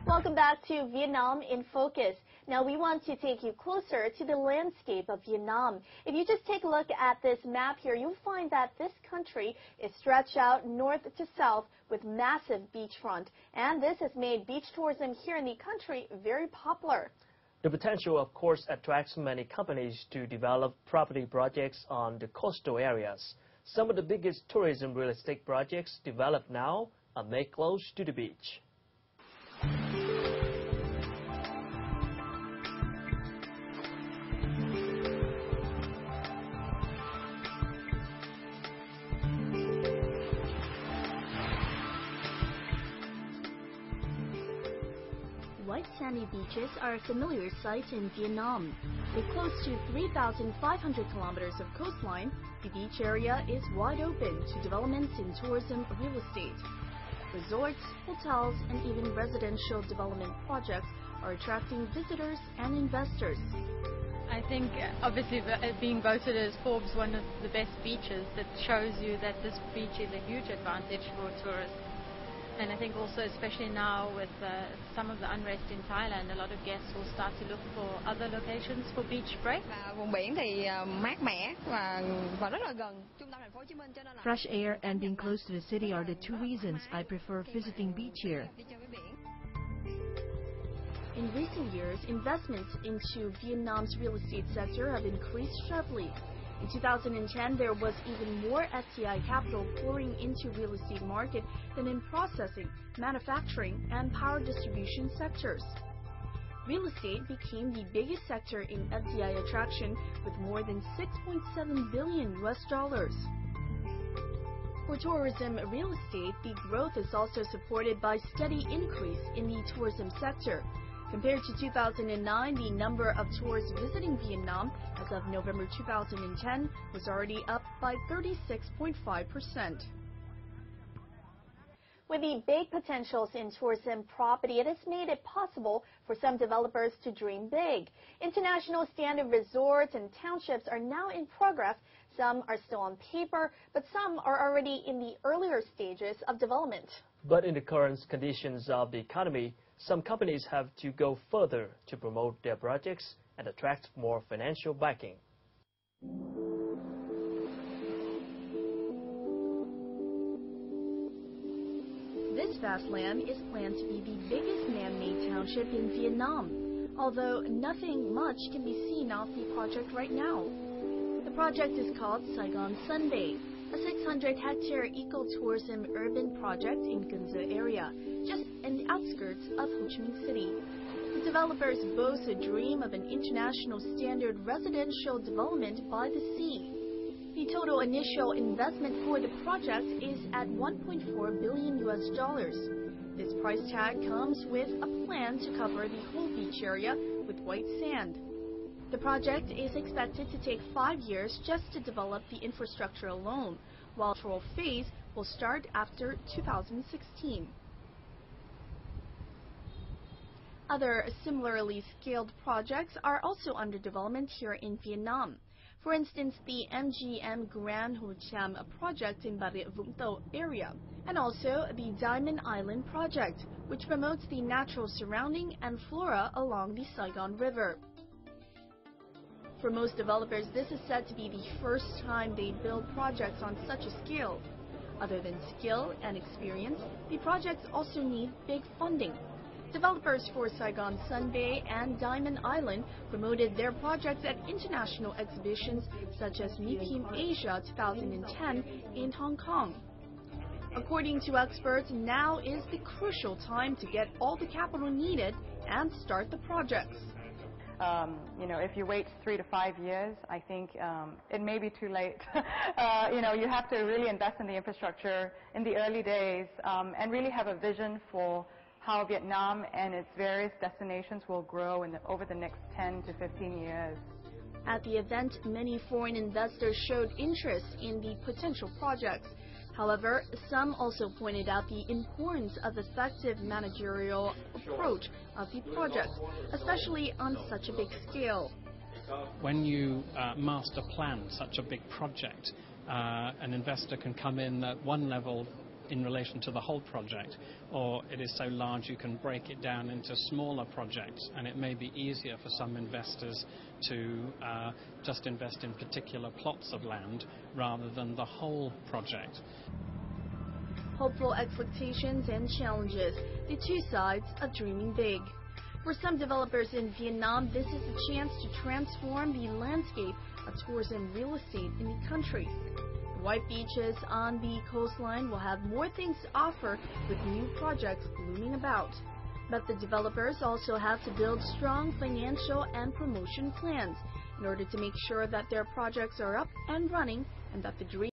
Welcome back to Vietnam in Focus. Now we want to take you closer to the landscape of Vietnam. If you just take a look at this map here, you'll find that this country is stretched out north to south with massive beachfront. And this has made beach tourism here in the country very popular. The potential, of course, attracts many companies to develop property projects on the coastal areas. Some of the biggest tourism real estate projects developed now are made close to the beach. White sandy beaches are a familiar sight in Vietnam. With close to 3,500 kilometers of coastline, the beach area is wide open to developments in tourism real estate. Resorts, hotels, and even residential development projects are attracting visitors and investors. I think obviously being voted as Forbes one of the best beaches, that shows you that this beach is a huge advantage for tourists. And I think also, especially now with some of the unrest in Thailand, a lot of guests will start to look for other locations for beach break. Fresh air and being close to the city are the two reasons I prefer visiting beach here. In recent years, investments into Vietnam's real estate sector have increased sharply. In 2010, there was even more FDI capital pouring into real estate market than in processing, manufacturing, and power distribution sectors. Real estate became the biggest sector in FDI attraction with more than $6.7 billion. For tourism real estate, the growth is also supported by steady increase in the tourism sector. Compared to 2009, the number of tourists visiting Vietnam as of November 2010 was already up by 36.5%. With the big potentials in tourism property, it has made it possible for some developers to dream big. International standard resorts and townships are now in progress. Some are still on paper, but some are already in the earlier stages of development. But in the current conditions of the economy, some companies have to go further to promote their projects and attract more financial backing. This vast land is planned to be the biggest man-made township in Vietnam, although nothing much can be seen off the project right now. The project is called Saigon SunBay, a 600-hectare eco-tourism urban project in Cần Giờ area, just in the outskirts of Ho Chi Minh City. The developers boast a dream of an international standard residential development by the sea. The total initial investment for the project is at $1.4 billion. This price tag comes with a plan to cover the whole beach area with white sand. The project is expected to take 5 years just to develop the infrastructure alone, while the control phase will start after 2016. Other similarly scaled projects are also under development here in Vietnam. For instance, the MGM Grand Ho Cham project in Bà Rịa Vũng Tàu area, and also the Diamond Island project, which promotes the natural surrounding and flora along the Saigon River. For most developers, this is said to be the first time they build projects on such a scale. Other than skill and experience, the projects also need big funding. Developers for Saigon SunBay and Diamond Island promoted their projects at international exhibitions such as MIPIM Asia 2010 in Hong Kong. According to experts, now is the crucial time to get all the capital needed and start the projects. If you wait 3 to 5 years, I think it may be too late. You have to really invest in the infrastructure in the early days and really have a vision for how Vietnam and its various destinations will grow over the next 10 to 15 years. At the event, many foreign investors showed interest in the potential projects. However, some also pointed out the importance of effective managerial approach of the project, especially on such a big scale. When you master plan such a big project, an investor can come in at one level in relation to the whole project, or it is so large you can break it down into smaller projects, and it may be easier for some investors to just invest in particular plots of land rather than the whole project. Hopeful expectations and challenges, the two sides of dreaming big. For some developers in Vietnam, this is a chance to transform the landscape of tourism real estate in the country. The white beaches on the coastline will have more things to offer with new projects looming about. But the developers also have to build strong financial and promotion plans in order to make sure that their projects are up and running and that the dream